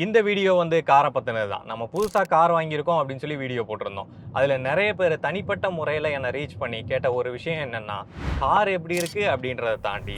இந்த வீடியோ வந்து காரை பத்தினது தான். நம்ம புதுசா கார் வாங்கியிருக்கோம் அப்படின்னு சொல்லி வீடியோ போட்டிருந்தோம். அதுல நெறைய பேர் தனிப்பட்ட முறையில என்ன ரீச் பண்ணி கேட்ட ஒரு விஷயம் என்னன்னா, கார் எப்படி இருக்கு அப்படின்றத தாண்டி,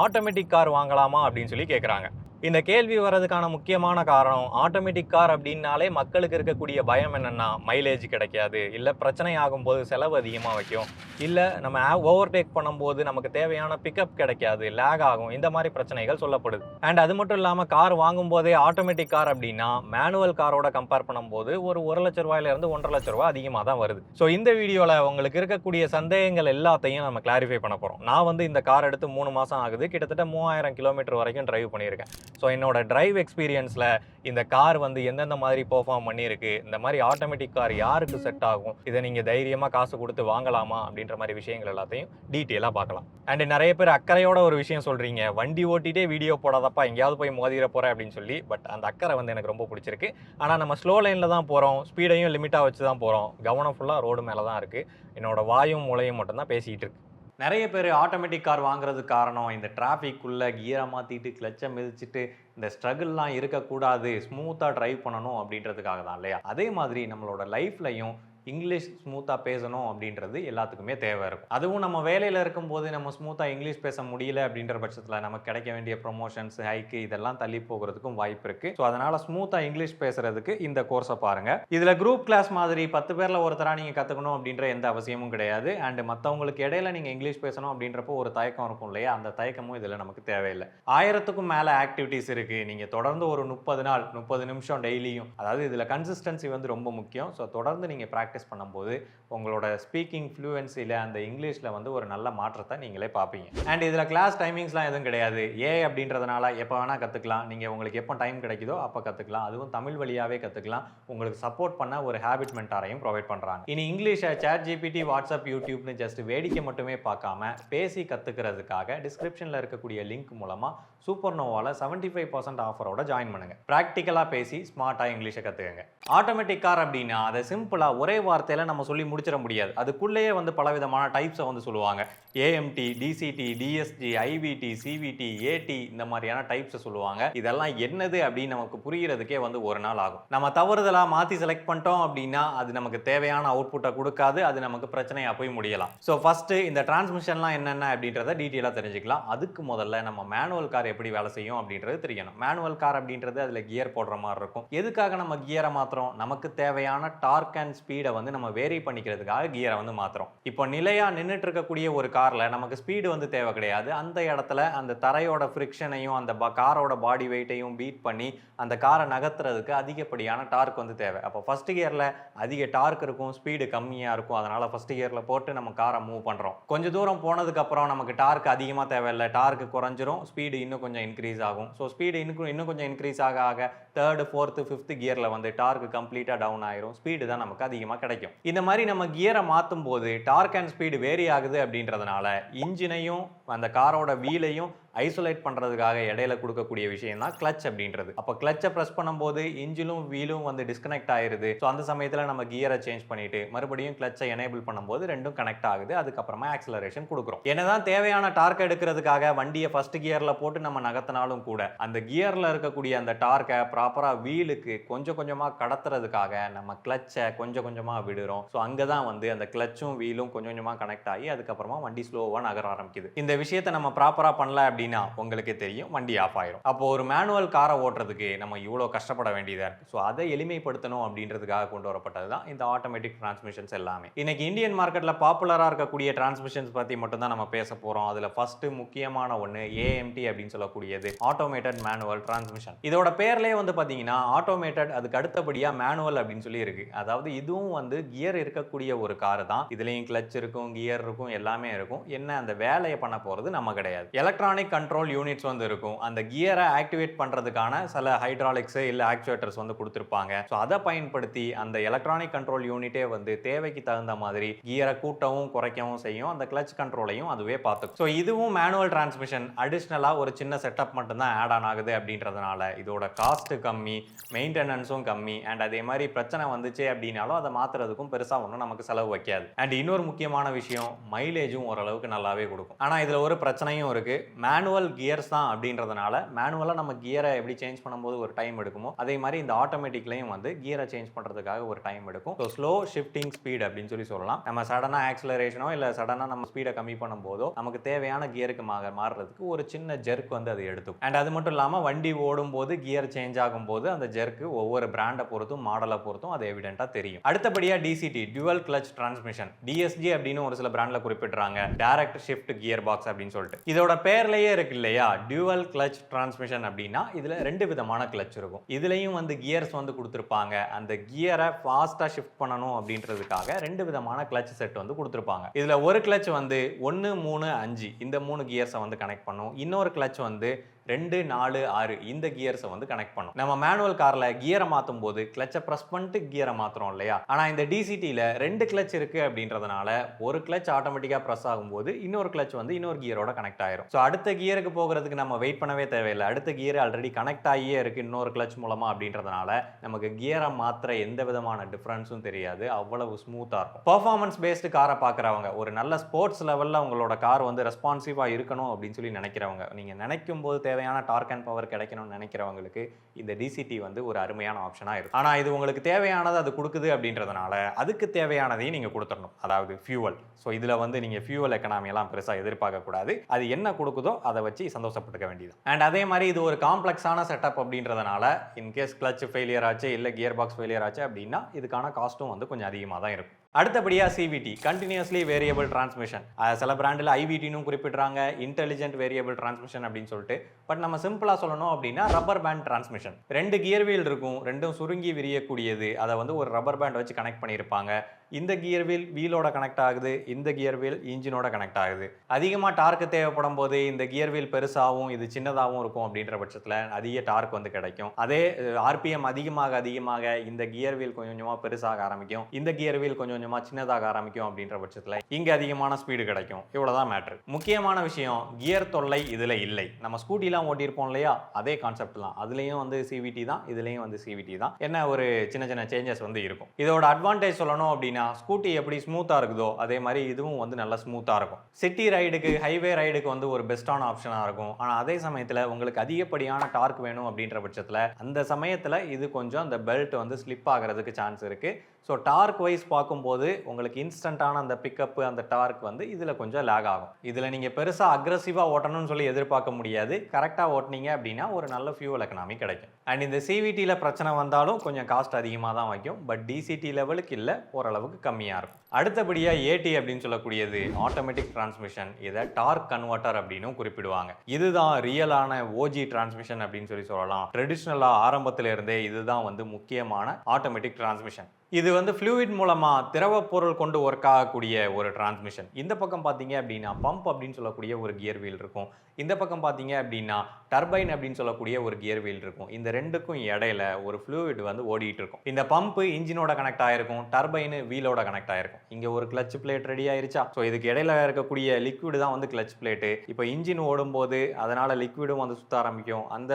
ஆட்டோமேட்டிக் கார் வாங்கலாமா அப்படின்னு சொல்லி கேட்குறாங்க. இந்த கேள்வி வர்றதுக்கான முக்கியமான காரணம், ஆட்டோமேட்டிக் கார் அப்படின்னாலே மக்களுக்கு இருக்கக்கூடிய பயம் என்னன்னா, மைலேஜ் கிடைக்காது, இல்ல பிரச்சனை ஆகும்போது செலவு அதிகமா வைக்கும், இல்ல நம்ம ஓவர்டேக் பண்ணும்போது நமக்கு தேவையான பிக்கப் கிடைக்காது, லேக் ஆகும். இந்த மாரி பிரச்சனைகள் சொல்லப்படுது. அண்ட் அது மட்டும் இல்லாம கார் வாங்கும்போதே ஆட்டோமேட்டிக் கார் அப்படின்னா, மேனுவல் காரோட கம்பேர் பண்ணும்போது ஒரு ரூ. 1,00,000 இருந்து ரூ. 1,50,000 அதிகமா தான் வருது. ஸோ இந்த வீடியோல உங்களுக்கு இருக்கக்கூடிய சந்தேகங்கள் எல்லாத்தையும் நம்ம கிளாரிஃபை பண்ண போறோம். நான் வந்து இந்த கார் எடுத்து 3 மாசம் ஆகுது. கிட்டத்தட்ட 3000 கிலோமீட்டர் வரைக்கும் டிரைவ் பண்ணியிருக்கேன். ஸோ என்னோட டிரைவ் எக்ஸ்பீரியன்ஸ்ல இந்த கார் வந்து எந்தெந்த மாதிரி பெர்ஃபார்ம் பண்ணியிருக்கு, இந்த மாதிரி ஆட்டோமேட்டிக் கார் யாருக்கு செட் ஆகும், இதை நீங்க தைரியமா காசு கொடுத்து வாங்கலாமா அப்படின்ற மாதிரி விஷயங்கள் எல்லாத்தையும் டீட்டெயிலா பார்க்கலாம். அண்ட் நிறைய பேர் அக்கறையோட ஒரு விஷயம் சொல்றீங்க, வண்டி ஓட்டிட்டே வீடியோ போடாதப்பா எங்கேயாவது போய் மோதிர போற அப்படின்னு சொல்லி. பட் அந்த அக்கறை வந்து எனக்கு ரொம்ப பிடிச்சிருக்கு. ஆனா நம்ம ஸ்லோ லைன்ல தான் போறோம், ஸ்பீடையும் லிமிட்டா வச்சு தான் போறோம், கவனம் ஃபுல்லா ரோடு மேல தான் இருக்கு. என்னோட வாயும் மூளையும் மட்டும் தான் பேசிட்டு இருக்கு. நிறைய பேர் ஆட்டோமேட்டிக் கார் வாங்குறதுக்கு காரணம் இந்த டிராஃபிக்குள்ள கியரை மாற்றிட்டு கிளச்சை மிதிச்சுட்டு இந்த ஸ்ட்ரகிள்லாம் இருக்கக்கூடாது, ஸ்மூத்தாக ட்ரைவ் பண்ணணும் அப்படின்றதுக்காக தான் இல்லையா? அதே மாதிரி நம்மளோட லைஃப்லையும் இங்கிலீஷ் ஸ்மூத்தாக பேசணும் அப்படின்றது எல்லாத்துக்குமே தேவை இருக்கும். அதுவும் நம்ம வேலையில் இருக்கும்போது நம்ம ஸ்மூத்தாக இங்கிலீஷ் பேச முடியல அப்படின்ற பட்சத்தில் நமக்கு கிடைக்க வேண்டிய ப்ரொமோஷன்ஸ், ஹைக்கு இதெல்லாம் தள்ளி போகிறதுக்கும் வாய்ப்பு இருக்குது. ஸோ அதனால் ஸ்மூத்தாக இங்கிலீஷ் பேசுறதுக்கு இந்த கோர்ஸை பாருங்கள். இதில் குரூப் கிளாஸ் மாதிரி 10 பேரில் ஒருத்தராக நீங்கள் கற்றுக்கணும் அப்படின்ற எந்த அவசியமும் கிடையாது. அண்ட் மற்றவங்களுக்கு இடையில நீங்கள் இங்கிலீஷ் பேசணும் அப்படின்றப்போ ஒரு தயக்கம் இருக்கும் இல்லையா? அந்த தயக்கமும் இதில் நமக்கு தேவையில்லை. 1000க்கும் மேலே ஆக்டிவிட்டீஸ் இருக்குது. நீங்கள் தொடர்ந்து ஒரு 30 நாள் 30 நிமிஷம் டெய்லியும், அதாவது இதில் கன்சிஸ்டன்சி வந்து ரொம்ப முக்கியம். ஸோ தொடர்ந்து நீங்கள் ப்ராக்டிஸ் பண்ணும்போது உங்களோட ஸ்பீக்கிங் ஃப்ளூவன்சியில் அந்த இங்கிலீஷில் வந்து ஒரு நல்ல மாற்றத்தை நீங்களே பார்ப்பீங்க. அண்ட் இதில் கிளாஸ் டைமிங்ஸ்லாம் எதுவும் கிடையாது. அப்படின்றதுனால எப்போ வேணால் கற்றுக்கலாம். நீங்கள் உங்களுக்கு எப்போ டைம் கிடைக்குதோ அப்போ கற்றுக்கலாம். அதுவும் தமிழ் வழியாகவே கற்றுக்கலாம். உங்களுக்கு சப்போர்ட் பண்ண ஒரு ஹேபிட் மென்டாரையும் ப்ரொவைட் பண்ணுறாங்க. இனி இங்கிலீஷை ChatGPT, வாட்ஸ்அப், யூடியூப்னு ஜஸ்ட் வேடிக்கை மட்டுமே பார்க்காம பேசி கற்றுக்கிறதுக்காக டிஸ்கிரிப்ஷனில் இருக்கக்கூடிய லிங்க் மூலமாக சூப்பர்னோவால 75% ஆஃபரோட ஜாயின் பண்ணுங்க. ப்ராக்டிக்கலாக பேசி ஸ்மார்ட்டாக இங்கிலீஷை கற்றுக்கங்க. ஆட்டோமேட்டிக் கார் அப்படின்னா அதை சிம்பிளாக ஒரே வார்த்தையில் நம்ம சொல்லி முடிச்சிட முடியாது. அதுக்குள்ளேயே வந்து பலவிதமான டைப்ஸை வந்து சொல்லுவாங்க. AMT, DCT, DSG, IVT, CVT, AT இந்த மாதிரியான டைப்ஸை சொல்லுவாங்க. இதெல்லாம் என்னது அப்படின்னு நமக்கு புரிகிறதுக்கே வந்து ஒரு நாள் ஆகும். நம்ம தவறுதலாக மாற்றி செலக்ட் பண்ணிட்டோம் அப்படின்னா அது நமக்கு தேவையான அவுட்புட்டை கொடுக்காது. அது நமக்கு பிரச்சனையாக போய் முடியலாம். ஸோ ஃபஸ்ட்டு இந்த டிரான்ஸ்மிஷன்லாம் என்னென்ன அப்படின்றத டீட்டெயிலாக தெரிஞ்சுக்கலாம். அதுக்கு முதல்ல நம்ம மேனுவல் கார் எப்படி வேலை செய்யும் அப்படின்றது தெரியணும். மேனுவல் கார் அப்படின்றது அதில் கியர் போடுற மாதிரி இருக்கும். எதுக்காக நம்ம கியரை மாற்றுறோம்? நமக்கு தேவையான டார்க் அண்ட் ஸ்பீடை வந்து நம்ம வேரி பண்ணிக்கிறதுக்காக கியரை வந்து மாற்றுறோம். இப்போ நிலையாக நின்றுட்டு இருக்கக்கூடிய ஒரு காரில் நமக்கு ஸ்பீடு வந்து தேவை கிடையாது. அந்த இடத்துல அந்த தரையோட ஃப்ரிக்ஷனையும் அந்த காரோட பாடி வெயிட்டையும் பீட் பண்ணி அந்த காரை நகர்த்துறதுக்கு அதிகப்படியான டார்க் வந்து தேவை. அப்போ ஃபர்ஸ்ட் கியரில் அதிக டார்க் இருக்கும், ஸ்பீடு கம்மியாக இருக்கும். அதனால் ஃபர்ஸ்ட் கியரில் போட்டு நம்ம காரை மூவ் பண்ணுறோம். கொஞ்சம் தூரம் போனதுக்கப்புறம் நமக்கு டார்க் அதிகமாக தேவையில்லை, டார்க் குறைஞ்சிரும், ஸ்பீடு இன்னும் கொஞ்சம் இன்க்ரீஸ் ஆகும். ஸோ ஸ்பீடு இன்னும் கொஞ்சம் இன்க்ரீஸ் ஆக ஆக 3rd, 4th, 5th கியரில் வந்து டார்க் கம்ப்ளீட்டாக டவுன் ஆயிரும். ஸ்பீடு தான் நமக்கு அதிகமாக கிடைக்கும். இந்த மாதிரி நம்ம கியரை மாற்றும் போது டார்க் அண்ட் ஸ்பீடு வேரி ஆகுது அப்படின்றதுனால இன்ஜினையும் அந்த காரோட வீலையும் ஐசோலேட் பண்ணுறதுக்காக இடையில கொடுக்கக்கூடிய விஷயம் தான் கிளச் அப்படின்றது. அப்போ கிளச்சை ப்ரெஸ் பண்ணும்போது இன்ஜினும் வீலும் வந்து டிஸ்கனெக்ட் ஆயிருது. ஸோ அந்த சமயத்தில் நம்ம கியரை சேஞ்ச் பண்ணிட்டு மறுபடியும் கிளச்சை எனேபிள் பண்ணும்போது ரெண்டும் கனெக்ட் ஆகுது. அதுக்கப்புறமா ஆக்சலரேஷன் கொடுக்குறோம். என்னதான் தேவையான டார்க் எடுக்கிறதுக்காக வண்டியை ஃபர்ஸ்ட் கியரில் போட்டு நம்ம நகர்த்தினாலும் கூட அந்த கியரில் இருக்கக்கூடிய அந்த டார்க்கை ப்ராப்பராக வீலுக்கு கொஞ்சம் கொஞ்சமாக கடத்துறதுக்காக நம்ம கிளச்சை கொஞ்சம் கொஞ்சமாக விடுறோம். ஸோ அங்கே தான் வந்து அந்த கிளச்சும் வீலும் கொஞ்சம் கொஞ்சமாக கனெக்ட் ஆகி அதுக்கப்புறமா வண்டி ஸ்லோவாக நகர ஆரம்பிக்குது. இந்த விஷயத்தை நம்ம ப்ராப்பராக பண்ணல அப்படின்னா உங்களுக்கே தெரியும், வண்டி ஆஃப் ஆயிரும். அப்போ ஒரு மேனுவல் காரை ஓட்டுறதுக்கு நம்ம இவ்வளோ கஷ்டப்பட வேண்டியதா இருக்கு. ஸோ அதை எளிமைப்படுத்தணும் அப்படின்றதுக்காக கொண்டு வரப்பட்டது தான் இந்த ஆட்டோமேட்டிக் டிரான்ஸ்மிஷன்ஸ் எல்லாமே. இன்னைக்கு இந்தியன் மார்க்கெட்ல பாப்புலராக இருக்கக்கூடிய டிரான்ஸ்மிஷன்ஸ் பற்றி மட்டும் தான் நம்ம பேச போறோம். அதில் ஃபர்ஸ்ட் முக்கியமான ஒன்று AMT அப்படின்னு சொல்லக்கூடியது, ஆட்டோமேட்டட் மேனுவல் டிரான்ஸ்மிஷன். இதோட பேர்லேயே வந்து பார்த்தீங்கன்னா ஆட்டோமேட்டட், அதுக்கு அடுத்தபடியாக மேனுவல் அப்படின்னு சொல்லி இருக்கு. அதாவது இதுவும் வந்து கியர் இருக்கக்கூடிய ஒரு கார் தான். இதுலேயும் கிளச் இருக்கும், கியர் இருக்கும், எல்லாமே இருக்கும். என்ன அந்த வேலையை பண்ண போகிறது நம்ம கிடையாது. எலக்ட்ரானிக் கண்ட்ரோல் யூனிட்ஸ் வந்து இருக்கும். அந்த கியரை ஆக்டிவேட் பண்றதுக்கான சில ஹைட்ராலிக்ஸ் இல்ல ஆக்சுவேட்டர்ஸ் வந்து கொடுத்திருப்பாங்க. ஸோ அதை பயன்படுத்தி அந்த எலக்ட்ரானிக் கண்ட்ரோல் யூனிட்டே வந்து தேவைக்கு தகுந்த மாதிரி கியரை கூட்டவும் குறைக்கவும் செய்யும். அந்த கிளச் கண்ட்ரோலையும் அதுவே பார்த்துக்கும். ஸோ இதுவும் மேனுவல் டிரான்ஸ்மிஷன். அடிஷ்னலா ஒரு சின்ன செட்டப் மட்டும் தான் ஆட் ஆன் ஆகுது அப்படின்றதுனால இதோட காஸ்ட் கம்மி, மெயின்டெனன்ஸும் கம்மி. அண்ட் அதே மாதிரி பிரச்சனை வந்துச்சு அப்படின்னாலும் அதை மாத்துறதுக்கும் பெருசா ஒன்றும் நமக்கு செலவு வைக்காது. அண்ட் இன்னொரு முக்கியமான விஷயம், மைலேஜும் ஓரளவுக்கு நல்லாவே கொடுக்கும். ஆனா இதுல ஒரு பிரச்சனையும் இருக்கு. மேனுவல் மேனுவல் கியர்ஸ் தான் அப்படின்றதுனால மேனுவலாக நம்ம கியரை எப்படி சேஞ்ச் பண்ணும்போது ஒரு டைம் எடுக்குமோ அதே மாதிரி இந்த ஆட்டோமேட்டிக்லையும் வந்து கியரை சேஞ்ச் பண்ணுறதுக்காக ஒரு டைம் எடுக்கும். ஸோ ஸ்லோ ஷிஃப்டிங் ஸ்பீட் அப்படின்னு சொல்லலாம். நம்ம சடனாக ஆக்சலரேஷனோ இல்லை சடனாக நம்ம ஸ்பீடை கம்மி பண்ணும்போதோ நமக்கு தேவையான கியருக்கு மாறுறதுக்கு ஒரு சின்ன ஜெர்க் வந்து அது எடுத்துக்கும். அண்ட் அது மட்டும் இல்லாமல் வண்டி ஓடும் போது கியர் சேஞ்ச் ஆகும் போது அந்த ஜெர்க்கு ஒவ்வொரு பிராண்டை பொறுத்தும் மாடலை பொறுத்தும் அது எவிடென்ட்டாக தெரியும். அடுத்தபடியாக DCT dual clutch transmission TSG அப்படின்னு ஒரு சில பிராண்ட்ல குறிப்பிடுறாங்க, டைரக்ட் ஷிஃப்ட் கியர் பாக்ஸ் அப்படின்னு சொல்லிட்டு. இதோட பேர்லயே இருக்கு இல்லையா, டியூவல் கிளச் டிரான்ஸ்மிஷன் அப்படின்னா இதுல 2 விதமான கிளச் இருக்கும். இதுலயும் வந்து கியர்ஸ் வந்து கொடுத்திருப்பாங்க. அந்த கியரை ஃபாஸ்டா ஷிஃப்ட் பண்ணணும் அப்படின்றதுக்காக 2 விதமான கிளச் செட் வந்து கொடுத்திருப்பாங்க. இதுல ஒரு கிளச் வந்து 1 3 5 இந்த 3 கியர்ஸை வந்து கனெக்ட் பண்ணும். இன்னொரு கிளச் வந்து 2 4 6 இந்த கியர்ஸை வந்து கனெக்ட் பண்ணும். நம்ம மேனுவல் கார்ல கியரை மாற்றும் போது கிளச்சை பிரஸ் பண்ணிட்டு கியரை மாத்துறோம் இல்லையா, ஆனா இந்த டிசிடியில் 2 கிளச் இருக்கு அப்படின்றதுனால ஒரு கிளச் ஆட்டோமேட்டிக்கா பிரஸ் ஆகும்போது இன்னொரு கிளச் வந்து இன்னொரு கியரோட கனெக்ட் ஆயிரும். ஸோ அடுத்த கியருக்கு போகிறதுக்கு நம்ம வெயிட் பண்ணவே தேவையில்லை. அடுத்த கியர் ஆல்ரெடி கனெக்ட் ஆகியே இருக்கு இன்னொரு கிளச் மூலமா அப்படின்றதுனால நமக்கு கியரை மாத்திர எந்த விதமான டிஃபரன்ஸும் தெரியாது, அவ்வளவு ஸ்மூத்தா இருக்கும். பெர்ஃபார்மன்ஸ் பேஸ்டு காரை பார்க்குறவங்க, ஒரு நல்ல ஸ்போர்ட்ஸ் லெவலில் உங்களோட கார் வந்து ரெஸ்பான்சிவா இருக்கணும் அப்படின்னு சொல்லி நினைக்கிறவங்க, நீங்க நினைக்கும் போது தேவையான டார்க் அண்ட் பவர் கிடைக்கணும்னு நினைக்கிறவங்களுக்கு இந்த டிசிடி வந்து ஒரு அருமையான ஆப்ஷனா இருக்கும். ஆனா இது உங்களுக்கு தேவையானது அது கொடுக்குது அப்படின்றதுனால அதுக்கு தேவையானதையும் நீங்க கொடுத்துடணும், அதாவது ஃபியூவல். ஸோ இதுல வந்து நீங்க ஃபியூவல் எக்கனாமி எல்லாம் பெருசா எதிர்பார்க்க கூடாது, அது என்ன கொடுக்குதோ அதை வச்சு சந்தோஷப்பட்டுக்க வேண்டியது. அண்ட் அதே மாதிரி இது ஒரு காம்ப்ளெக்ஸான செட்டப் அப்படின்றதுனால இன்கேஸ் கிளச் ஃபெயிலியர் ஆச்சு இல்லை கியர் பாக்ஸ் ஃபெயிலியர் ஆச்சு அப்படின்னா இதுக்கான காஸ்ட்டும் வந்து கொஞ்சம் அதிகமாக தான் இருக்கும். அடுத்தபடியாக சிவிடி கண்டினியூஸ்லி வேரியபிள் டிரான்ஸ்மிஷன். சில பிராண்டில் ஐவிடினும் குறிப்பிட்றாங்க, இன்டெலிஜென்ட் வேரியபிள் டிரான்ஸ்மிஷன் அப்படின்னு சொல்லிட்டு. பட் நம்ம சிம்பிளாக சொல்லணும் அப்படின்னா rubber band transmission. 2 gear wheel இருக்கும், ரெண்டும் சுருங்கி விரியக்கூடியது. அதை வந்து ஒரு ரப்பர் பேண்ட் வச்சு கனெக்ட் பண்ணியிருப்பாங்க. இந்த கியர் வீல் வீலோட கனெக்ட் ஆகுது, இந்த கியர் வீல் இன்ஜினோட கனெக்ட் ஆகுது. அதிகமாக டார்க் தேவைப்படும் போது இந்த கியர் வீல் பெருசாகவும் இது சின்னதாகவும் இருக்கும் அப்படின்ற பட்சத்தில் அதிக டார்க் வந்து கிடைக்கும். அதே ஆர்பிஎம் அதிகமாக அதிகமாக இந்த கியர் வீல் கொஞ்சம் கொஞ்சமாக பெருசாக ஆரம்பிக்கும், இந்த கியர் வீல் கொஞ்சம் கொஞ்சமாக சின்னதாக ஆரம்பிக்கும் அப்படின்ற பட்சத்தில் இங்கே அதிகமான ஸ்பீடு கிடைக்கும். இவ்வளோதான் மேட்ரு. முக்கியமான விஷயம், கியர் தொல்லை இதில் இல்லை. நம்ம ஸ்கூட்டிலாம் ஓட்டியிருப்போம் இல்லையா, அதே கான்செப்ட் தான். அதுலேயும் வந்து சிவிடி தான், இதுலேயும் வந்து சிவிடி தான். என்ன ஒரு சின்ன சின்ன சேஞ்சஸ் வந்து இருக்கும். இதோட அட்வான்டேஜ் சொல்லணும் அப்படின்னா ஸ்கூட்டி எப்படி ஸ்மூத்தா இருக்குதோ அதே மாதிரி இதுவும் வந்து நல்லா ஸ்மூத்தா இருக்கும். சிட்டி ரைடுக்கு ஹைவே ரைடுக்கு வந்து ஒரு பெஸ்டான ஆப்ஷனா இருக்கும். ஆனா அதே சமயத்துல உங்களுக்கு அதிகப்படியான டார்க் வேணும் அப்படின்ற பட்சத்துல அந்த சமயத்துல இது கொஞ்சம் அந்த பெல்ட் வந்து ஸ்லிப் ஆகிறதுக்கு சான்ஸ் இருக்கு. ஸோ டார்க் வைஸ் பார்க்கும்போது உங்களுக்கு இன்ஸ்டன்டான அந்த பிக்கப் அந்த டார்க் வந்து இதில் கொஞ்சம் லேக் ஆகும். இதில் நீங்கள் பெருசாக அக்ரெசிவாக ஓட்டணும்னு சொல்லி எதிர்பார்க்க முடியாது. கரெக்டாக ஓட்டினீங்க அப்படின்னா ஒரு நல்ல ஃபியூவல் எக்கனாமி கிடைக்கும். அண்ட் இந்த சிவிடியில் பிரச்சனை வந்தாலும் கொஞ்சம் காஸ்ட் அதிகமாக தான் வைக்கும். பட் டிசிடி லெவலுக்கு இல்லை, ஓரளவுக்கு கம்மியாக இருக்கும். அடுத்தபடியாக ஏடி அப்படின்னு சொல்லக்கூடியது ஆட்டோமேட்டிக் டிரான்ஸ்மிஷன். இதை டார்க் கன்வெர்ட்டர் அப்படின்னு குறிப்பிடுவாங்க. இதுதான் ரியலான ஓஜி டிரான்ஸ்மிஷன் அப்படின்னு சொல்லலாம். ட்ரெடிஷ்னலாக ஆரம்பத்தில் இருந்தே இதுதான் வந்து முக்கியமான ஆட்டோமேட்டிக் டிரான்ஸ்மிஷன். இது வந்து ஃப்ளூயிட் மூலமா திரவ பொருள் கொண்டு ஒர்க் ஆகக்கூடிய ஒரு டிரான்ஸ்மிஷன். இந்த பக்கம் பார்த்தீங்க அப்படின்னா பம்ப் அப்படின்னு சொல்லக்கூடிய ஒரு கியர் வீல் இருக்கும். இந்த பக்கம் பார்த்தீங்க அப்படின்னா டர்பைன் அப்படின்னு சொல்லக்கூடிய ஒரு கியர் வீல் இருக்கும். இந்த ரெண்டுக்கும் இடையில ஒரு ஃப்ளூயிட் வந்து ஓடிட்டு இருக்கும். இந்த பம்ப் இன்ஜினோட கனெக்ட் ஆயிருக்கும், டர்பைன் வீலோட கனெக்ட் ஆயிருக்கும். இங்க ஒரு கிளச் பிளேட் ரெடி ஆயிருச்சா. ஸோ இதுக்கு இடையில இருக்கக்கூடிய லிக்விட் தான் வந்து கிளச் பிளேட்டு. இப்போ இன்ஜின் ஓடும் போது அதனால லிக்விடும் வந்து சுத்த ஆரம்பிக்கும். அந்த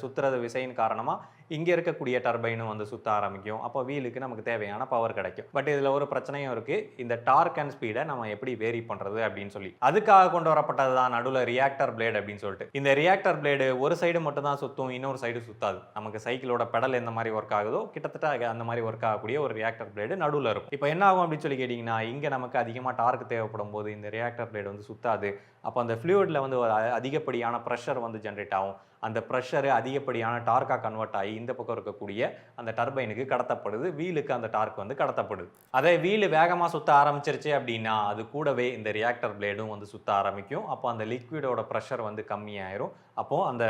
சுத்துறது விசையின் காரணமா இங்கே இருக்கக்கூடிய டர்பைனும் வந்து சுத்த ஆரம்பிக்கும். அப்போ வீலுக்கு நமக்கு தேவையான பவர் கிடைக்கும். பட் இதில் ஒரு பிரச்சனையும் இருக்குது, இந்த டார்க் அண்ட் ஸ்பீடை நம்ம எப்படி வேரி பண்ணுறது அப்படின்னு சொல்லி. அதுக்காக கொண்டு வரப்பட்டது தான் நடுவில் ரியாக்டர் பிளேட் அப்படின்னு சொல்லிட்டு. இந்த ரியாக்டர் பிளேடு ஒரு சைடு மட்டும் தான் சுற்றும், இன்னொரு சைடு சுத்தாது. நமக்கு சைக்கிளோட பெடல் எந்த மாதிரி ஒர்க் ஆகுதோ கிட்டத்தட்ட அந்த மாதிரி ஒர்க் ஆகக்கூடிய ஒரு ரியாக்டர் பிளேடு நடுவில் இருக்கும். இப்போ என்ன ஆகும் அப்படின்னு சொல்லி கேட்டிங்கன்னா, இங்கே நமக்கு அதிகமாக டார்க் தேவைப்படும் போது இந்த ரியாக்டர் பிளேடு வந்து சுத்தாது. அப்போ அந்த ஃப்ளூயிடில் வந்து அதிகப்படியான ப்ரெஷர் வந்து ஜென்ரேட் ஆகும். அந்த ப்ரெஷரு அதிகப்படியான டார்க்காக கன்வெர்ட் ஆகி இந்த பக்கம் இருக்கக்கூடிய அந்த டர்பைனுக்கு கடத்தப்படுது, வீலுக்கு அந்த டார்க் வந்து கடத்தப்படுது. அதே வீலு வேகமாக சுத்த ஆரம்பிச்சிருச்சு அப்படின்னா அது கூடவே இந்த ரியாக்டர் பிளேடும் வந்து சுத்த ஆரம்பிக்கும். அப்போ அந்த லிக்விடோட ப்ரெஷர் வந்து கம்மியாயிரும். அப்போது அந்த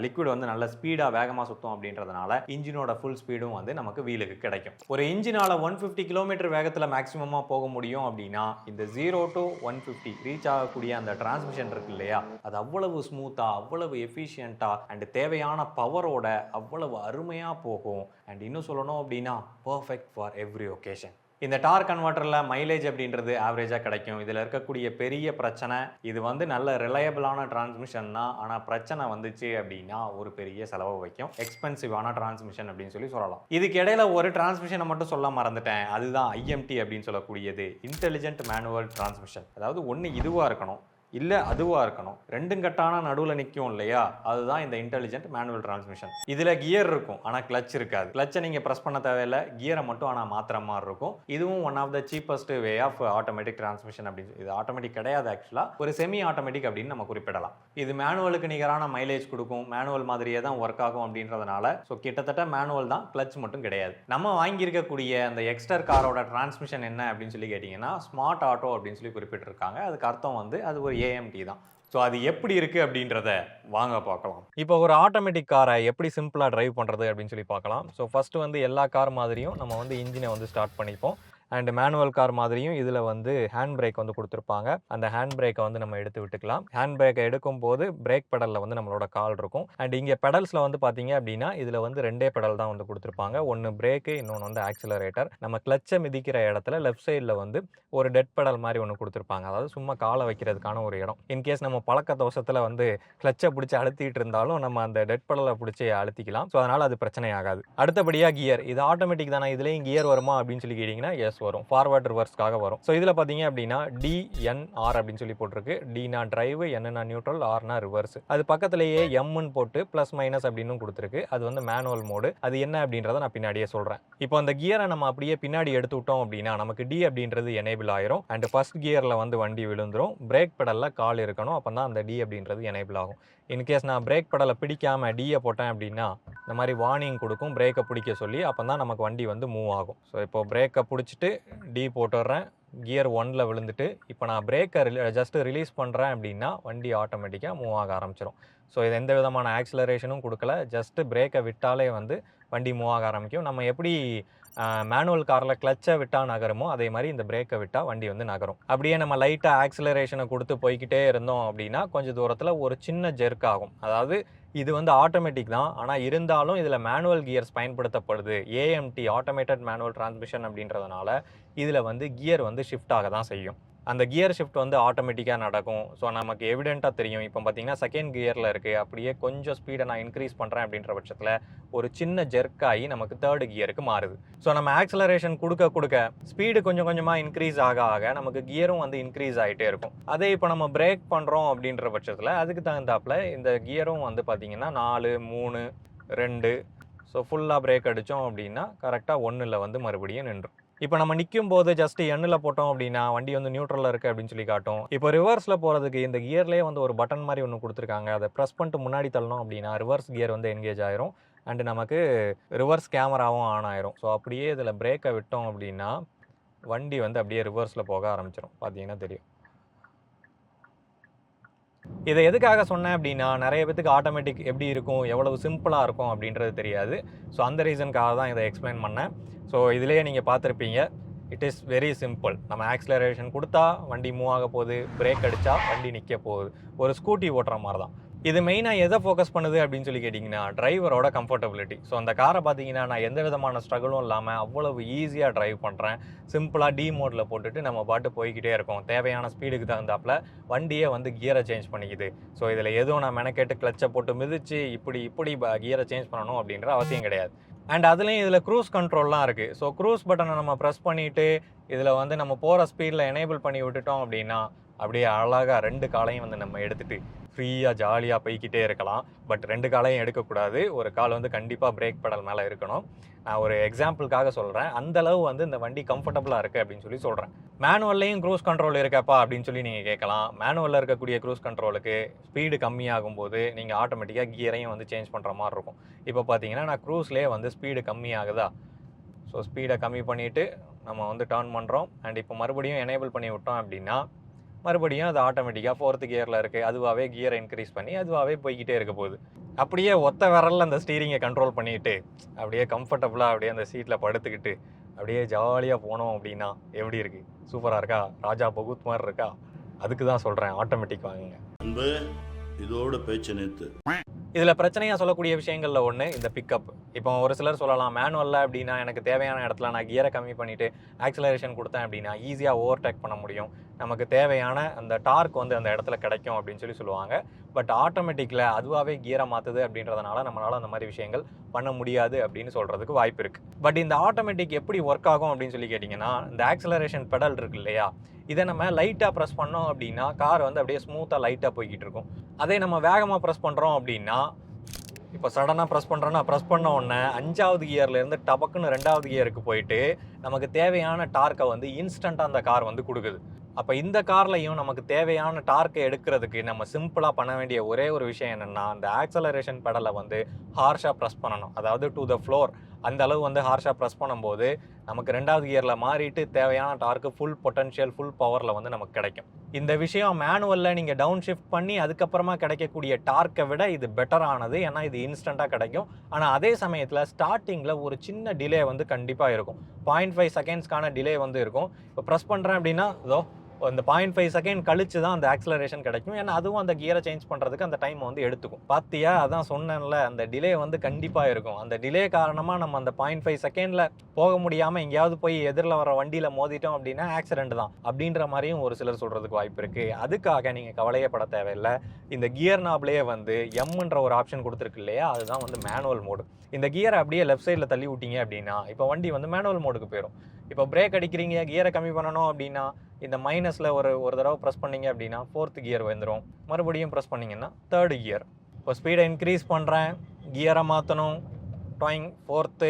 லிக்விட் வந்து நல்ல ஸ்பீடாக வேகமாக சுற்றும் அப்படின்றதுனால இன்ஜினோட ஃபுல் ஸ்பீடும் வந்து நமக்கு வீலுக்கு கிடைக்கும். ஒரு இன்ஜினால் 150 கிலோமீட்டர் வேகத்தில் மேக்ஸிமமாக போக முடியும் அப்படின்னா இந்த 0 to 150 ரீச் ஆகக்கூடிய அந்த டிரான்ஸ்மிஷன் இருக்கு இல்லையா, அது அவ்வளவு ஸ்மூத்தாக அவ்வளவு எஃபிஷியண்ட்டாக அண்ட் தேவையான பவரோட அவ்வளவு அருமையாக போகும். அண்ட் இன்னும் சொல்லணும் அப்படின்னா பர்ஃபெக்ட் ஃபார் எவ்ரி ஒகேஷன். இந்த டார்க் கன்வெர்ட்டரில் மைலேஜ் அப்படின்றது ஆவரேஜாக கிடைக்கும். இதில் இருக்கக்கூடிய பெரிய பிரச்சனை, இது வந்து நல்ல ரிலையபிளான டிரான்ஸ்மிஷன் தான், ஆனால் பிரச்சனை வந்துச்சு அப்படின்னா ஒரு பெரிய செலவு வைக்கும். எக்ஸ்பென்சிவான டிரான்ஸ்மிஷன் அப்படின்னு சொல்லலாம். இதுக்கு இடையில ஒரு டிரான்ஸ்மிஷனை மட்டும் சொல்ல மறந்துட்டேன், அதுதான் ஐஎம்டி அப்படின்னு சொல்லக்கூடியது, இன்டெலிஜென்ட் மேனுவல் டிரான்ஸ்மிஷன். அதாவது ஒன்று இதுவாக இருக்கணும், இல்லை அதுவாக இருக்கணும். ரெண்டும் கட்டான நடுவில் நிற்கும் இல்லையா, அதுதான் இந்த இன்டெலிஜென்ட் மேனுவல் டிரான்ஸ்மிஷன். இதில் கியர் இருக்கும் ஆனால் கிளச் இருக்காது. கிளச்சை நீங்கள் ப்ரெஸ் பண்ண தேவையில்லை, கியரை மட்டும் ஆனால் மாத்திர மாதிரி இருக்கும். இதுவும் one of the cheapest way of automatic transmission அப்படின்னு. இது ஆட்டோமேட்டிக் கிடையாது, ஆக்சுவலாக ஒரு செமி ஆட்டோமேட்டிக் அப்படின்னு நம்ம குறிப்பிடலாம். இது மேனுவலுக்கு நிகரான மைலேஜ் கொடுக்கும், மேனுவல் மாதிரியே தான் ஒர்க் ஆகும் அப்படின்றதுனால ஸோ கிட்டத்தட்ட மேனுவல் தான், கிளச் மட்டும் கிடையாது. நம்ம வாங்கியிருக்கக்கூடிய அந்த எக்ஸ்டர் காரோட டிரான்ஸ்மிஷன் என்ன அப்படின்னு சொல்லி கேட்டிங்கன்னா ஸ்மார்ட் ஆட்டோ அப்படின்னு சொல்லி குறிப்பிட்டிருக்காங்க. அதுக்கு அர்த்தம் வந்து அது ஒரு AMT தான். ஸோ அது எப்படி இருக்குது அப்படின்றத வாங்க பார்க்கலாம். இப்போ ஒரு ஆட்டோமேட்டிக் காரை எப்படி சிம்பிளாக டிரைவ் பண்ணுறது அப்படின்னு சொல்லி பார்க்கலாம். ஸோ ஃபஸ்ட்டு வந்து எல்லா கார் மாதிரியும் நம்ம வந்து இன்ஜினை வந்து ஸ்டார்ட் பண்ணிப்போம். அண்ட் மேனுவல் கார் மாதிரியும் இதில் வந்து ஹேண்ட் பிரேக் வந்து கொடுத்துருப்பாங்க. அந்த ஹேண்ட் பிரேக்கை வந்து நம்ம எடுத்து விட்டுக்கலாம். ஹேண்ட் பிரேக்கை எடுக்கும் போது பிரேக் பெடலில் வந்து நம்மளோட கால் இருக்கும். அண்ட் இங்கே பெடல்ஸில் வந்து பார்த்தீங்க அப்படின்னா இதில் வந்து 2 பெடல் தான் வந்து கொடுத்துருப்பாங்க. ஒன்று பிரேக்கு, இன்னொன்று வந்து ஆக்சிலரேட்டர். நம்ம கிளச்சை மிதிக்கிற இடத்துல லெஃப்ட் சைடில் வந்து ஒரு டெட் பெடல் மாதிரி ஒன்று கொடுத்துருப்பாங்க. அதாவது சும்மா காலை வைக்கிறதுக்கான ஒரு இடம். இன்கேஸ் நம்ம பழக்க தோஷத்தில் வந்து கிளச்சை பிடிச்சி அழுத்திட்டு இருந்தாலும் நம்ம அந்த டெட் பெடலை பிடிச்சி அழுத்திக்கலாம். ஸோ அதனால் அது பிரச்சனை ஆகாது. அடுத்தபடியாக கியர். இது ஆட்டோமேட்டிக் தானே, இதுலேயும் கியர் வருமா அப்படின்னு சொல்லி கேட்டிங்கன்னா எஸ் வரும். ஃபார்வர்ட் ரிவர்ஸ்க்காக வரும். ஸோ இதில் பார்த்தீங்க அப்படின்னா DNR அப்படின்னு சொல்லி போட்டிருக்கு. Dனா டிரைவ், Nனா நியூட்ரல், Rனா ரிவர்ஸ். அது பக்கத்திலேயே Mன்னு போட்டு ப்ளஸ் மைனஸ் அப்படின்னு கொடுத்துருக்கு. அது வந்து மேனுவல் மோடு. அது என்ன அப்படின்றத நான் பின்னாடியே சொல்கிறேன். இப்போ அந்த கியரை நம்ம அப்படியே பின்னாடி எடுத்து விட்டோம் அப்படின்னா நமக்கு D அப்படின்றது எனேபிள் ஆயிரும். அண்ட் ஃபர்ஸ்ட் கியரில் வந்து வண்டி விழுந்துரும். பிரேக் பெடலில் கால் இருக்கணும், அப்போ தான் அந்த D அப்படின்றது எனேபிள் ஆகும். இன்கேஸ் நான் பிரேக் பெடலை பிடிக்காமல் Dயை போட்டேன் அப்படின்னா இந்த மாதிரி வார்னிங் கொடுக்கும், பிரேக்கை பிடிக்க சொல்லி. அப்போ தான் நமக்கு வண்டி வந்து மூவ் ஆகும். ஸோ இப்போ பிரேக்கை பிடிச்சிட்டு D போட்டுடுறேன். கியர் 1ல் விழுந்துட்டு இப்போ நான் பிரேக்கை ஜஸ்ட்டு ரிலீஸ் பண்ணுறேன் அப்படின்னா வண்டி ஆட்டோமேட்டிக்காக மூவ் ஆக ஆரம்பிச்சிடும். ஸோ இது எந்த விதமான ஆக்சிலரேஷனும் கொடுக்கல, ஜஸ்ட்டு பிரேக்கை விட்டாலே வந்து வண்டி மூவ் ஆக ஆரம்பிக்கும். நம்ம எப்படி மேனுவல் காரில் கிளச்சை விட்டால் நகருமோ அதே மாதிரி இந்த பிரேக்கை விட்டால் வண்டி வந்து நகரும். அப்படியே நம்ம லைட்டாக ஆக்சிலரேஷனை கொடுத்து போய்கிட்டே இருந்தோம் அப்படின்னா கொஞ்சம் தூரத்தில் ஒரு சின்ன ஜெர்க் ஆகும். அதாவது இது வந்து ஆட்டோமேட்டிக் தான், ஆனால் இருந்தாலும் இதில் மேனுவல் கியர்ஸ் பயன்படுத்தப்படுது. AMT ஆட்டோமேட்டட் மேனுவல் டிரான்ஸ்மிஷன் அப்படின்றதுனால இதில் வந்து கியர் வந்து ஷிஃப்ட் ஆக தான் செய்யும். அந்த கியர் ஷிஃப்ட் வந்து ஆட்டோமேட்டிக்காக நடக்கும். ஸோ நமக்கு எவிடெண்ட்டாக தெரியும். இப்போ பார்த்தீங்கன்னா செகண்ட் கியரில் இருக்குது, அப்படியே கொஞ்சம் ஸ்பீடை நான் இன்க்ரீஸ் பண்ணுறேன் அப்படின்ற பட்சத்தில் ஒரு சின்ன ஜெர்க் ஆகி நமக்கு தேர்ட் கியருக்கு மாறுது. ஸோ நம்ம ஆக்சிலரேஷன் கொடுக்க ஸ்பீடு கொஞ்சம் கொஞ்சமாக இன்க்ரீஸ் ஆக நமக்கு கியரும் வந்து இன்க்ரீஸ் ஆகிட்டே இருக்கும். அதே இப்போ நம்ம பிரேக் பண்ணுறோம் அப்படின்ற பட்சத்தில் அதுக்கு தகுந்தாப்பில் இந்த கியரும் வந்து பார்த்திங்கன்னா 4, 3, 2 ஸோ ஃபுல்லாக பிரேக் அடித்தோம் அப்படின்னா கரெக்டாக 1ல் வந்து மறுபடியும் நின்றும். இப்போ நம்ம நிற்கும் போது ஜஸ்ட் Nல போட்டோம் அப்படின்னா வண்டி வந்து நியூட்ரலில் இருக்குது அப்படின்னு சொல்லி காட்டும். இப்போ ரிவர்ஸில் போகிறதுக்கு இந்த கியர்லேயே வந்து ஒரு பட்டன் மாதிரி ஒன்று கொடுத்துருக்காங்க. அதை ப்ரெஸ் பண்ணிட்டு முன்னாடி தள்ளணும் அப்படின்னா ரிவர்ஸ் கியர் வந்து என்கேஜ் ஆயிரும். அண்டு நமக்கு ரிவர்ஸ் கேமராவும் ஆன் ஆயிரும். ஸோ அப்படியே இதில் பிரேக்கை விட்டோம் அப்படின்னா வண்டி வந்து அப்படியே ரிவர்ஸில் போக ஆரம்பிச்சிடும். பார்த்தீங்கன்னா தெரியும். இதை எதுக்காக சொன்னேன் அப்படின்னா நிறைய பேத்துக்கு ஆட்டோமேட்டிக் எப்படி இருக்கும், எவ்வளவு சிம்பிளாக இருக்கும் அப்படின்றது தெரியாது. ஸோ அந்த ரீசனுக்காக தான் இதை எக்ஸ்பிளைன் பண்ணேன். ஸோ இதிலேயே நீங்கள் பார்த்துருப்பீங்க, இட் இஸ் வெரி சிம்பிள். நம்ம ஆக்சிலரேஷன் கொடுத்தா வண்டி மூவ் ஆக போகுது, பிரேக் அடித்தா வண்டி நிற்க போகுது. ஒரு ஸ்கூட்டி ஓட்டுற மாதிரி தான். இது மெயினாக எதை ஃபோக்கஸ் பண்ணுது அப்படின்னு சொல்லி கேட்டிங்கன்னா டிரைவரோட கம்ஃபர்டபிலிட்டி. ஸோ அந்த காரை பார்த்தீங்கன்னா நான் எந்த விதமான ஸ்ட்ரகிளும் இல்லாமல் அவ்வளவு ஈஸியாக டிரைவ் பண்ணுறேன். சிம்பிளாக D மோடில் போட்டுட்டு நம்ம பாட்டு போய்கிட்டே இருக்கோம். தேவையான ஸ்பீடுக்கு தகுந்தாப்பில் வண்டியே வந்து கியரை சேஞ்ச் பண்ணிக்குது. ஸோ இதில் எதுவும் நான் மெனக்கெட்டு கிளச்சை போட்டு மிதித்து இப்படி கியரை சேஞ்ச் பண்ணணும் அப்படின்ற அவசியம் கிடையாது. அண்ட் அதுலேயும் இதில் க்ரூஸ் கண்ட்ரோல்லாம் இருக்குது. ஸோ க்ரூஸ் பட்டனை நம்ம ப்ரெஸ் பண்ணிவிட்டு இதில் வந்து நம்ம போகிற ஸ்பீடில் எனேபிள் பண்ணி விட்டுட்டோம் அப்படின்னா அப்படியே அழகாக 2 காலையும் வந்து நம்ம எடுத்துகிட்டு ஃப்ரீயாக ஜாலியாக போய்கிட்டே இருக்கலாம். பட் 2 காலையும் எடுக்கக்கூடாது. ஒரு கால் வந்து கண்டிப்பாக பிரேக் பெடல் மேலே இருக்கணும். நான் ஒரு எக்ஸாம்பிளுக்காக சொல்கிறேன். அந்தளவு வந்து இந்த வண்டி கம்ஃபர்டபுளாக இருக்குது அப்படின்னு சொல்லி சொல்கிறேன். மேனுவல்லையும் க்ரூஸ் கண்ட்ரோல் இருக்கப்பா அப்படின்னு சொல்லி நீங்கள் கேட்கலாம். மேனுவலில் இருக்கக்கூடிய க்ரூஸ் கண்ட்ரோலுக்கு ஸ்பீடு கம்மியாகும் போது நீங்கள் ஆட்டோமேட்டிக்காக கியரையும் வந்து சேஞ்ச் பண்ணுற மாதிரி இருக்கும். இப்போ பார்த்தீங்கன்னா நான் க்ரூஸ்லேயே வந்து ஸ்பீடு கம்மியாகுதா, ஸோ ஸ்பீடை கம்மி பண்ணிவிட்டு நம்ம வந்து டர்ன் பண்ணுறோம். அண்ட் இப்போ மறுபடியும் எனேபிள் பண்ணி விட்டோம் அப்படின்னா மறுபடியும் அது ஆட்டோமேட்டிக்காக 4th கியரில் இருக்குது. அதுவாகவே கியரை இன்க்ரீஸ் பண்ணி அதுவாகவே போய்கிட்டே இருக்க போகுது. அப்படியே ஒத்த விரலில் அந்த ஸ்டீரிங்கை கண்ட்ரோல் பண்ணிவிட்டு அப்படியே கம்ஃபர்டபுளாக அப்படியே அந்த சீட்டில் படுத்துக்கிட்டு அப்படியே ஜாலியாக போனோம் அப்படின்னா எப்படி இருக்குது? சூப்பராக இருக்கா? ராஜா பகூத் மாதிரி இருக்கா? அதுக்கு தான் சொல்கிறேன் ஆட்டோமேட்டிக் வாங்குங்க. இதோட பேச்சு நேத்து இதில் பிரச்சனையாக சொல்லக்கூடிய விஷயங்களில் ஒன்று இந்த பிக்கப். இப்போ ஒரு சிலர் சொல்லலாம் மேனுவலில் அப்படின்னா எனக்கு தேவையான இடத்துல நான் கியரை கம்மி பண்ணிவிட்டு ஆக்சிலரேஷன் கொடுத்தேன் அப்படின்னா ஈஸியாக ஓவர்டேக் பண்ண முடியும், நமக்கு தேவையான அந்த டார்க் வந்து அந்த இடத்துல கிடைக்கும் அப்படின்னு சொல்லுவாங்க. பட் ஆட்டோமேட்டிக்கில் அதுவாகவே கியரை மாற்றுது அப்படின்றதுனால நம்மளால் அந்த மாதிரி விஷயங்கள் பண்ண முடியாது அப்படின்னு சொல்கிறதுக்கு வாய்ப்பு இருக்குது. பட் இந்த ஆட்டோமேட்டிக் எப்படி ஒர்க் ஆகும் அப்படின்னு சொல்லி கேட்டிங்கன்னா, இந்த ஆக்சிலரேஷன் பெடல் இருக்கு இல்லையா, இதை நம்ம லைட்டாக ப்ரெஸ் பண்ணோம் அப்படின்னா கார் வந்து அப்படியே ஸ்மூத்தாக லைட்டாக போய்கிட்டு இருக்கும். அதே நம்ம வேகமாக ப்ரெஸ் பண்ணுறோம் அப்படின்னா, இப்போ சடனாக ப்ரெஸ் பண்ணுறோன்னா ப்ரெஸ் பண்ண உடனே 5வது கியர்லேருந்து டபக்குன்னு 2வது கியருக்கு போயிட்டு நமக்கு தேவையான டார்க்கை வந்து இன்ஸ்டண்ட்டாக அந்த கார் வந்து கொடுக்குது. அப்போ இந்த கார்லையும் நமக்கு தேவையான டார்க்கை எடுக்கிறதுக்கு நம்ம சிம்பிளாக பண்ண வேண்டிய ஒரே ஒரு விஷயம் என்னென்னா, அந்த ஆக்சலரேஷன் பெடலை வந்து ஹார்ஷாக ப்ரெஸ் பண்ணணும். அதாவது டு த ஃப்ளோர் அந்த அளவு வந்து ஹார்ஷாக ப்ரெஸ் பண்ணும்போது நமக்கு 2வது கியரில் மாறிட்டு தேவையான டார்க்கு ஃபுல் பொட்டன்ஷியல் ஃபுல் பவரில் வந்து நமக்கு கிடைக்கும். இந்த விஷயம் மேனுவலில் நீங்கள் டவுன் ஷிஃப்ட் பண்ணி அதுக்கப்புறமா கிடைக்கக்கூடிய டார்க்கை விட இது பெட்டரானது. ஏன்னா இது இன்ஸ்டண்ட்டாக கிடைக்கும். ஆனால் அதே சமயத்தில் ஸ்டார்டிங்கில் ஒரு சின்ன டிலே வந்து கண்டிப்பாக இருக்கும். 0.5 செகண்ட்ஸ்க்கான டிலே வந்து இருக்கும். இப்போ ப்ரெஸ் பண்ணுறேன் அப்படின்னா இதோ அந்த 0.5 செகண்ட் கழிச்சு தான் அந்த ஆக்சலரேஷன் கிடைக்கும். ஏன்னா அதுவும் அந்த கியரை சேஞ்ச் பண்ணுறதுக்கு அந்த டைம் வந்து எடுத்துக்கும். பார்த்தியா, அதான் சொன்னேன்ல, அந்த டிலே வந்து கண்டிப்பாக இருக்கும். அந்த டிலே காரணமாக நம்ம அந்த 0.5 செகண்டில் போக முடியாமல் எங்கேயாவது போய் எதிரில் வர வண்டியில் மோதிட்டோம் அப்படின்னா ஆக்சிடென்ட் தான் அப்படின்ற மாதிரியும் ஒரு சிலர் சொல்கிறதுக்கு வாய்ப்பு இருக்குது. அதுக்காக நீங்கள் கவலையே பட தேவையில்லை. இந்த கியர் நாப்லேயே வந்து எம்ன்ற ஒரு ஆப்ஷன் கொடுத்துருக்கு இல்லையா, அதுதான் வந்து மேனுவல் மோடு. இந்த கியரை அப்படியே லெஃப்ட் சைடில் தள்ளி விட்டீங்க அப்படின்னா இப்போ வண்டி வந்து மேனுவல் மோடுக்கு போயிடும். இப்போ பிரேக் அடிக்கிறீங்க, கியரை கம்மி பண்ணணும் அப்படின்னா இந்த மைனஸில் ஒரு தடவை ப்ரெஸ் பண்ணிங்க அப்படின்னா 4th கியர் வந்துடும். மறுபடியும் ப்ரெஸ் பண்ணிங்கன்னா 3rd கியர். இப்போ ஸ்பீடை இன்க்ரீஸ் பண்ணுறேன், கியரை மாற்றணும், 4th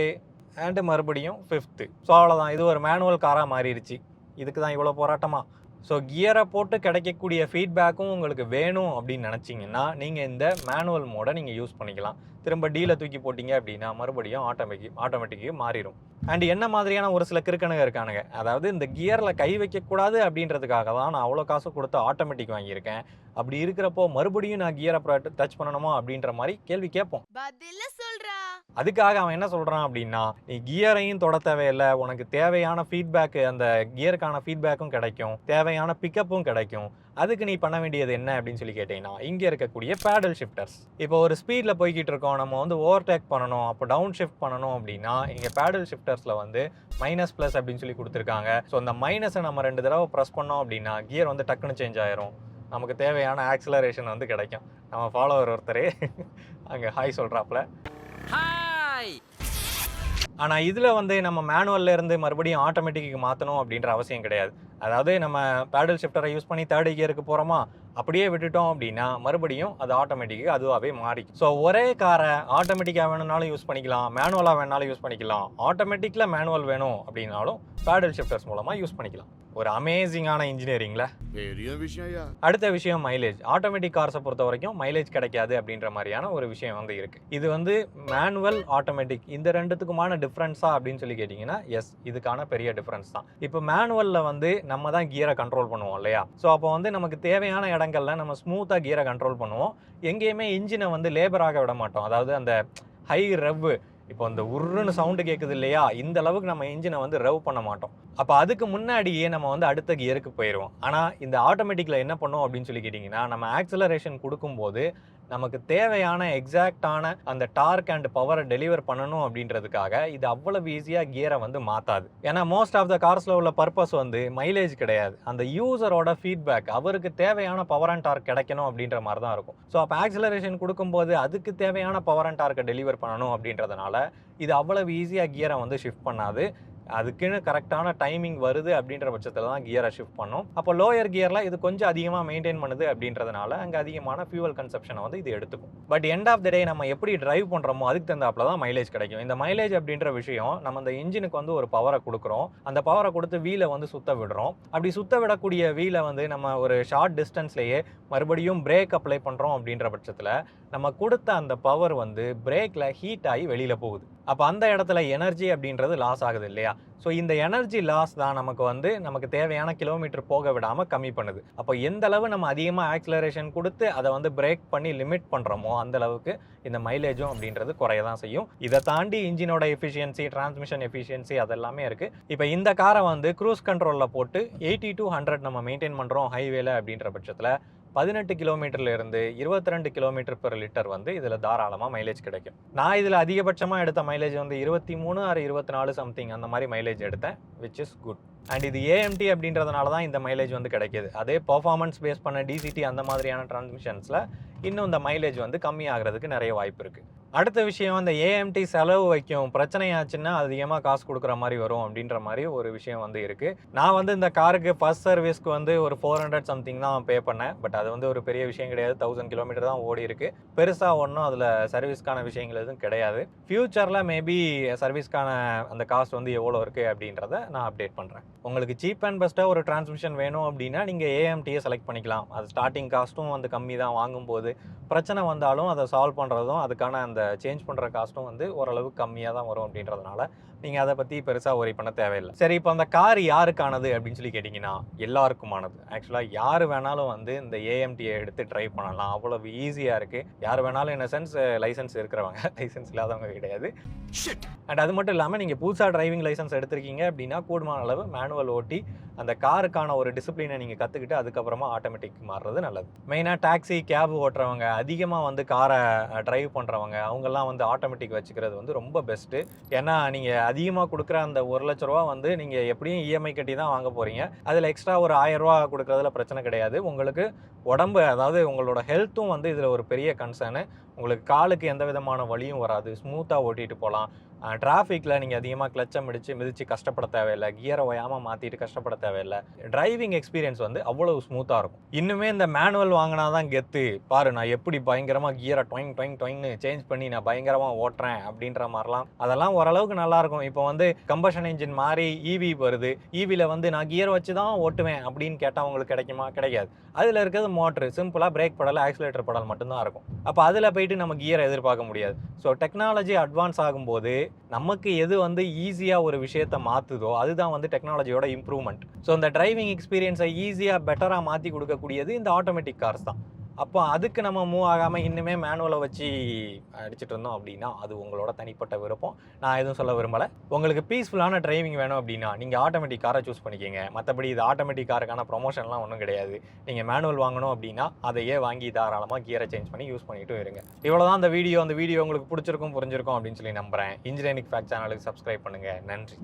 அண்டு மறுபடியும் 5th. ஸோ அவ்வளோதான், இது ஒரு மேனுவல் காராக மாறிடுச்சு. இதுக்கு தான் இவ்வளோ போராட்டமா? ஸோ கியரை போட்டு கிடைக்கக்கூடிய ஃபீட்பேக்கும் உங்களுக்கு வேணும் அப்படின்னு நினச்சிங்கன்னா நீங்கள் இந்த மேனுவல் மோடை நீங்கள் யூஸ் பண்ணிக்கலாம். திரும்ப டீலை தூக்கி போட்டிங்க அப்படின்னா மறுபடியும் ஆட்டோமேட்டிக்கு மாறிடும். அண்ட் என்ன மாதிரியான ஒரு சில கிறுக்கணுங்க இருக்கானுங்க, அதாவது இந்த கியரில் கை வைக்கக்கூடாது அப்படின்றதுக்காக தான் நான் அவ்வளோ காசு கொடுத்து ஆட்டோமேட்டிக் வாங்கியிருக்கேன், அப்படி இருக்கிறப்போ மறுபடியும் நான் கியரை டச் பண்ணணுமா அப்படின்ற மாதிரி கேள்வி கேட்போம். அதுக்காக அவன் என்ன சொல்கிறான் அப்படின்னா, நீ கியரையும் தொட தேவையில்லை, உனக்கு தேவையான ஃபீட்பேக்கு அந்த கியருக்கான ஃபீட்பேக்கும் கிடைக்கும், தேவையான பிக்கப்பும் கிடைக்கும். அதுக்கு நீ பண்ண வேண்டியது என்ன அப்படின்னு சொல்லி கேட்டீங்கன்னா, இங்கே இருக்கக்கூடிய பேடல் ஷிஃப்டர்ஸ். இப்போ ஒரு ஸ்பீடில் போய்கிட்டு இருக்கோம், நம்ம வந்து ஓவர்டேக் பண்ணணும், அப்போ டவுன் ஷிஃப்ட் பண்ணணும் அப்படின்னா இங்கே பேடல் ஷிஃப்டர்ஸில் வந்து மைனஸ் ப்ளஸ் அப்படின்னு சொல்லி கொடுத்துருக்காங்க. ஸோ அந்த மைனஸை நம்ம 2 தடவை ப்ரெஸ் பண்ணோம் அப்படின்னா கியர் வந்து டக்குன்னு சேஞ்ச் ஆயிரும், நமக்கு தேவையான ஆக்சிலரேஷன் வந்து கிடைக்கும். நம்ம ஃபாலோவர் ஒருத்தரே அங்கே ஹாய் சொல்கிறாப்புல. ஆனால் இதில் வந்து நம்ம மேனுவலில் இருந்து மறுபடியும் ஆட்டோமேட்டிக்கு மாற்றணும் அப்படின்ற அவசியம் கிடையாது. அதாவது நம்ம பேடல் ஷிஃப்டரை யூஸ் பண்ணி 3rd கியருக்கு போகிறோமா, அப்படியே விட்டுட்டோம் அப்படின்னா மறுபடியும் அது ஆட்டோமேட்டிக்கு அதுவாகவே மாறிக்கும். ஸோ ஒரே காரை ஆட்டோமேட்டிக்காக வேணும்னாலும் யூஸ் பண்ணிக்கலாம், மேனுவலாக வேணாலும் யூஸ் பண்ணிக்கலாம். ஆட்டோமேட்டிக்கில் மேனுவல் வேணும் அப்படின்னாலும் பேடல் ஷிஃப்டர்ஸ் மூலமாக யூஸ் பண்ணிக்கலாம். ஒரு அமேசிங்கான இன்ஜினியரிங்ல. அடுத்த விஷயம் மைலேஜ். ஆட்டோமேட்டிக் கார்ஸை பொறுத்த வரைக்கும் மைலேஜ் கிடைக்காது அப்படின்ற மாதிரியான ஒரு விஷயம் வந்து இருக்கு. இது வந்து மேனுவல் ஆட்டோமேட்டிக் இந்த ரெண்டுத்துக்குமான டிஃப்ரென்ஸா அப்படின்னு சொல்லி கேட்டிங்கன்னா எஸ், இதுக்கான பெரிய டிஃப்ரென்ஸ் தான். இப்போ மேனுவலில் வந்து நம்ம தான் கியரை கண்ட்ரோல் பண்ணுவோம் இல்லையா, ஸோ அப்போ வந்து நமக்கு தேவையான இடங்கள்ல நம்ம ஸ்மூத்தாக கியரை கண்ட்ரோல் பண்ணுவோம். எங்கேயுமே இன்ஜினை வந்து லேபராக விட மாட்டோம். அதாவது அந்த ஹை ரெவ், இப்போ இந்த உருன்னு சவுண்டு கேட்குது இல்லையா, இந்த அளவுக்கு நம்ம இன்ஜினை வந்து ரெவ் பண்ண மாட்டோம். அப்போ அதுக்கு முன்னாடியே நம்ம வந்து அடுத்த கியருக்கு போயிடுவோம். ஆனால் இந்த ஆட்டோமேட்டிக்கில் என்ன பண்ணும் அப்படின்னு சொல்லி கேட்டிங்கன்னா, நம்ம ஆக்சிலரேஷன் கொடுக்கும்போது நமக்கு தேவையான எக்ஸாக்டான அந்த டார்க் அண்ட் பவரை டெலிவர் பண்ணணும் அப்படின்றதுக்காக இது அவ்வளவு ஈஸியாக கியரை வந்து மாற்றாது. ஏன்னா மோஸ்ட் ஆஃப் த கார்ஸில் உள்ள பர்பஸ் வந்து மைலேஜ் கிடையாது, அந்த யூசரோட ஃபீட்பேக், அவருக்கு தேவையான பவர் அண்ட் டார்க் கிடைக்கணும் அப்படின்ற மாதிரி தான் இருக்கும். ஸோ அப்போ ஆக்சிலரேஷன் கொடுக்கும்போது அதுக்கு தேவையான பவர் அண்ட் டார்க்கை டெலிவர் பண்ணணும் அப்படின்றதுனால இது அவ்வளவு ஈஸியாக கியரை வந்து ஷிஃப்ட் பண்ணாது. அதுக்குன்னு கரெக்டான டைமிங் வருது அப்படின்ற பட்சத்தில் தான் கியரை ஷிஃப்ட் பண்ணும். அப்போ லோயர் கியரில் இது கொஞ்சம் அதிகமாக மெயின்டைன் பண்ணுது அப்படின்றதுனால அங்கே அதிகமான ஃபியூவல் கன்சப்ஷனை வந்து இது எடுத்துக்கும். பட் எண்ட் ஆஃப் த டே நம்ம எப்படி டிரைவ் பண்ணுறோமோ அதுக்கு தகுந்தாப்புல தான் மைலேஜ் கிடைக்கும். இந்த மைலேஜ் அப்படின்ற விஷயம் நம்ம இந்த இன்ஜினுக்கு வந்து ஒரு பவரை கொடுக்குறோம், அந்த பவரை கொடுத்து வீலை வந்து சுத்த விடுறோம். அப்படி சுத்த விடக்கூடிய வீலை வந்து நம்ம ஒரு ஷார்ட் டிஸ்டன்ஸ்லேயே மறுபடியும் பிரேக் அப்ளை பண்ணுறோம் அப்படின்ற பட்சத்தில் நம்ம கொடுத்த அந்த பவர் வந்து பிரேக்கில் ஹீட் ஆகி வெளியில் போகுது. அப்போ அந்த இடத்துல எனர்ஜி அப்படின்றது லாஸ் ஆகுது இல்லையா. ஸோ இந்த எனர்ஜி லாஸ் தான் நமக்கு தேவையான கிலோமீட்டர் போக விடாமல் கம்மி பண்ணுது. அப்போ எந்த அளவு நம்ம அதிகமாக ஆக்சிலரேஷன் கொடுத்து அதை வந்து பிரேக் பண்ணி லிமிட் பண்ணுறோமோ அந்த அளவுக்கு இந்த மைலேஜும் அப்படின்றது குறைய தான் செய்யும். இதை தாண்டி இன்ஜினோட எஃபிஷியன்சி, டிரான்ஸ்மிஷன் எஃபிஷியன்சி அதெல்லாமே இருக்குது. இப்போ இந்த காரை வந்து க்ரூஸ் கண்ட்ரோலில் போட்டு 80 to 100 நம்ம மெயின்டைன் பண்ணுறோம் ஹைவேல அப்படின்ற பட்சத்தில் 18 கிலோமீட்டர்ல இருந்து 22 கிலோமீட்டர் பெர் லிட்டர் வந்து இதில் தாராளமாக மைலேஜ் கிடைக்கும். நான் இதில் அதிகபட்சமாக எடுத்த மைலேஜ் வந்து 23 ஆர் 24 சம்திங் அந்த மாதிரி மைலேஜ் எடுத்தேன், விச் இஸ் குட். அண்ட் இது ஏஎம்டி அப்படின்றதுனால தான் இந்த மைலேஜ் வந்து கிடைக்கிது. அதே பர்ஃபார்மன்ஸ் பேஸ் பண்ண டிசிடி அந்த மாதிரியான டிரான்ஸ்மிஷன்ஸில் இன்னும் இந்த மைலேஜ் வந்து கம்மியாகிறதுக்கு நிறைய வாய்ப்பு இருக்குது. அடுத்த விஷயம், அந்த ஏஎம்டி செலவு வைக்கும், பிரச்சனையாச்சுன்னா அதிகமாக காசு கொடுக்குற மாதிரி வரும் அப்படின்ற மாதிரி ஒரு விஷயம் வந்து இருக்குது. நான் வந்து இந்த காருக்கு ஃபர்ஸ்ட் சர்வீஸ்க்கு வந்து ஒரு 400 சம்திங் தான் பே பண்ணேன். பட் அது வந்து ஒரு பெரிய விஷயம் கிடையாது. 1000 கிலோமீட்டர் தான் ஓடி இருக்கு. பெருசாக ஒன்றும் அதில் சர்வீஸ்க்கான விஷயங்கள் எதுவும் கிடையாது. ஃபியூச்சரில் மேபி சர்வீஸ்க்கான அந்த காஸ்ட் வந்து எவ்வளோ இருக்குது அப்படின்றத நான் அப்டேட் பண்ணுறேன். உங்களுக்கு சீப் அண்ட் பெஸ்ட்டாக ஒரு டிரான்ஸ்மிஷன் வேணும் அப்படின்னா நீங்கள் ஏஎம்டியை செலக்ட் பண்ணிக்கலாம். அது ஸ்டார்டிங் காஸ்ட்டும் வந்து கம்மி தான். வாங்கும்போது பிரச்சனை வந்தாலும் அதை சால்வ் பண்ணுறதும் அதுக்கான அந்த சேஞ்ச் பண்ணுற காஸ்ட்டும் வந்து ஓரளவுக்கு கம்மியாக தான் வரும் அப்படின்றதுனால நீங்கள் அதை பற்றி பெருசாக ஒரி பண்ண தேவையில்லை. சரி, இப்போ அந்த கார் யாருக்கானது அப்படின்னு சொல்லி கேட்டிங்கன்னா எல்லாருக்குமானது. ஆக்சுவலாக யார் வேணாலும் வந்து இந்த ஏஎம்டியை எடுத்து ட்ரை பண்ணலாம். அவ்வளவு ஈஸியாக இருக்குது. யார் வேணாலும் இன் சென்ஸ் லைசன்ஸ் இருக்கிறவங்க, லைசன்ஸ் இல்லாதவங்க கிடையாது. அண்ட் அது மட்டும் இல்லாமல் நீங்கள் புதுசாக டிரைவிங் லைசன்ஸ் எடுத்திருக்கீங்க அப்படின்னா கூடுமான அளவு மேனுவல் ஓட்டி அந்த காருக்கான ஒரு டிசிப்ளினை நீங்கள் கற்றுக்கிட்டு அதுக்கப்புறமா ஆட்டோமேட்டிக் மாறுறது நல்லது. மெயினாக டாக்ஸி, கேப் ஓட்டுறவங்க, அதிகமாக வந்து காரை ட்ரைவ் பண்ணுறவங்க, அவங்கெல்லாம் வந்து ஆட்டோமேட்டிக் வச்சுக்கிறது வந்து ரொம்ப பெஸ்ட்டு. ஏன்னா நீங்கள் அதிகமாக கொடுக்குற அந்த 1 லட்ச ரூபா வந்து நீங்கள் எப்படியும் இஎம்ஐ கட்டி தான் வாங்க போகிறீங்க. அதில் எக்ஸ்ட்ரா ஒரு 1000 ரூபா கொடுக்குறதுல பிரச்சனை கிடையாது. உங்களுக்கு உடம்பு, அதாவது உங்களோட ஹெல்த்தும் வந்து இதில் ஒரு பெரிய கன்சர்னு. உங்களுக்கு காலுக்கு எந்த விதமான வலியும் வராது. ஸ்மூத்தாக ஓட்டிகிட்டு போகலாம். டிராஃபிக்கில் நீங்கள் அதிகமாக கிளச்சை மிதித்து கஷ்டப்பட தேவையில்லை. கியரை ஓயாமல் மாற்றிட்டு கஷ்டப்பட தேவையில்லை. டிரைவிங் எக்ஸ்பீரியன்ஸ் வந்து அவ்வளவு ஸ்மூத்தாக இருக்கும். இன்னுமே இந்த மேனுவல் வாங்கினா தான் கெத்து. பாரு நான் எப்படி பயங்கரமாக கியரை டொயின்னு சேஞ்ச் பண்ணி நான் பயங்கரமாக ஓட்டுறேன் அப்படின்ற மாதிரிலாம் அதெல்லாம் ஓரளவுக்கு நல்லாயிருக்கும். இப்போ வந்து கம்பஷன் இன்ஜின் மாதிரி ஈவி வருது. ஈவியில் வந்து நான் கியர் வச்சு தான் ஓட்டுவேன் அப்படின்னு கேட்டால் உங்களுக்கு கிடைக்குமா? கிடைக்காது. அதில் இருக்கிறது மோட்ரு, சிம்பிளாக பிரேக் படல், ஆக்சிலேட்டர் படல் மட்டும்தான் இருக்கும். அப்போ அதில் போயிட்டு நம்ம கியரை எதிர்பார்க்க முடியாது. ஸோ டெக்னாலஜி அட்வான்ஸ் ஆகும்போது நமக்கு எது வந்து ஈஸியாக ஒரு விஷயத்தை மாற்றுதோ அதுதான் வந்து டெக்னாலஜியோட இம்ப்ரூவ்மெண்ட். ஸோ இந்த டிரைவிங் எக்ஸ்பீரியன்ஸை ஈஸியாக பெட்டராக மாற்றி கொடுக்கக்கூடியது இந்த ஆட்டோமேட்டிக் கார்ஸ் தான். அப்போ அதுக்கு நம்ம மூவ் ஆகாமல் இன்னுமே மேனுவலை வச்சு அடிச்சுட்டு இருந்தோம் அப்படின்னா அது உங்களோட தனிப்பட்ட விருப்பம். நான் எதுவும் சொல்ல விரும்பலை. உங்களுக்கு பீஸ்ஃபுல்லான டிரைவிங் வேணும் அப்படின்னா நீங்கள் ஆட்டோமேட்டிக் காரை சூஸ் பண்ணிக்கோங்க. மற்றபடி இது ஆட்டோமேட்டிக் காருக்கான ப்ரொமோஷன்லாம் ஒன்றும் கிடையாது. நீங்கள் மேனுவல் வாங்கணும் அப்படின்னா அதையே வாங்கி தாராளமாக கியரை சேஞ்ச் பண்ணி யூஸ் பண்ணிட்டு இருங்க. இவ்வளோதான் அந்த வீடியோ. அந்த வீடியோ உங்களுக்கு பிடிச்சிருக்கும், புரிஞ்சிருக்கும் அப்படின்னு சொல்லி நம்புகிறேன். இன்ஜினியரிங் ஃபேக்ட் சேனலுக்கு சப்ஸ்கிரைப் பண்ணுங்கள். நன்றி.